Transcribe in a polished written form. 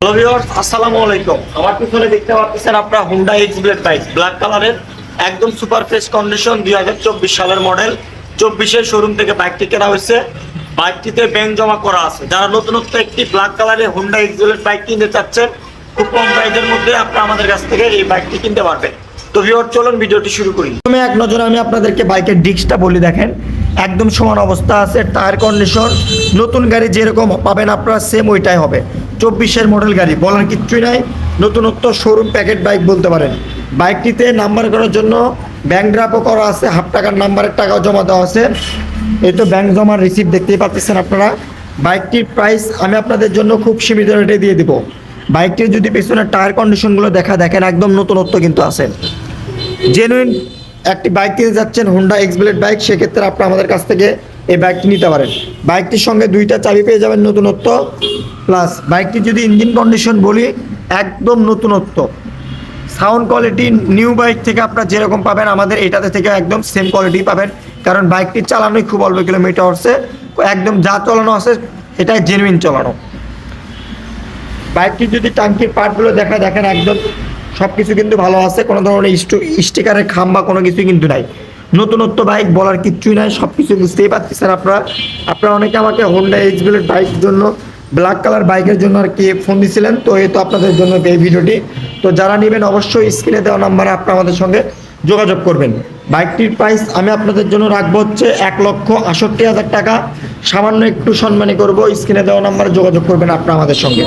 Hello viewers, আসসালামু আলাইকুম। আমার পিছনে দেখতে পাচ্ছেন আপনারা Honda x blade bike, black কালারের, একদম সুপার ফ্রেশ কন্ডিশন, 2024 সালের মডেল। 24-এর শোরুম থেকে বাইকটি কেনা হয়েছে। বাইকটিতে ব্যাংক জমা করা আছে। যারা নতুনত্ব একটি ব্ল্যাক কালারের হুন্ডা এক্স ব্লেড বাইক কিনতে চাচ্ছেন, খুব কম প্রাইসের মধ্যে আপনারা আমাদের কাছ থেকে এই বাইকটি কিনতে পারবেন। তো ভিউয়ার, চলুন ভিডিওটি শুরু করি। প্রথমে এক নজরে আমি আপনাদেরকে বাইকের ডিস্কটা বলি। দেখেন, একদম সমান অবস্থা আছে। টায়ার কন্ডিশন নতুন গাড়ি যেরকম পাবেন আপনারা সেম ওইটাই হবে। 24-এর মডেল গাড়ি, বলার কিচ্ছুই নাই। নতুনত্ব শোরুম প্যাকেট বাইক বলতে পারেন। বাইকটিতে নাম্বার করার জন্য ব্যাংক ড্রাফও করা আছে, হাফ টাকার নাম্বারের টাকাও জমা দেওয়া আছে। এই তো ব্যাংক জমার রিসিপ্ট দেখতেই পাচ্ছেন আপনারা। বাইকটির প্রাইস আমি আপনাদের জন্য খুব সীমিত রেটে দিয়ে দিব। বাইকটির যদি পেছনের টায়ার কন্ডিশনগুলো দেখেন, একদম নতুনত্ব কিন্তু আছে। জেনুইন একটি বাইক কিনতে যাচ্ছেন, হুন্ডা এক্স ব্লেড বাইক, সেক্ষেত্রে আপনি আমাদের কাছ থেকে এই বাইকটি নিতে পারেন। বাইকটির সঙ্গে 2টা চাবি পেয়ে যাবেন নতুনত্ব, প্লাস বাইকটি যদি ইঞ্জিন কন্ডিশন বলি, একদম নতুনত্ব। সাউন্ড কোয়ালিটি নিউ বাইক থেকে আপনারা যেরকম পাবেন আমাদের এটাতে থেকে একদম সেম কোয়ালিটি পাবেন। কারণ বাইকটি চালানোই খুব অল্প কিলোমিটার হচ্ছে, একদম যা চালানো আছে এটাই জেনুইন চালানো। বাইকটির যদি টাঙ্কির পার্টগুলো দেখেন, একদম সব কিছু কিন্তু ভালো আছে। কোনো ধরনের স্টিকারের খাম বা কোনো কিছুই কিন্তু নাই। নতুনত্ব বাইক, বলার কিচ্ছুই নাই। সব কিছু বুঝতেই পারতেছেন আপনারা অনেকে আমাকে হুন্ডা এক্স ব্লেড বাইকের জন্য, ব্ল্যাক কালার বাইকের জন্য আর কি ফোন দিয়েছিলেন। তো এই তো আপনাদের জন্য এই ভিডিওটি। তো যারা নেবেন অবশ্যই স্ক্রিনে দেওয়া নাম্বারে আপনারা আমাদের সঙ্গে যোগাযোগ করবেন। বাইকটির প্রাইস আমি আপনাদের জন্য রাখবো হচ্ছে 1,68,000 টাকা। সামান্য একটু সম্মানী করবো। স্ক্রিনে দেওয়া নাম্বারে যোগাযোগ করবেন আপনারা আমাদের সঙ্গে।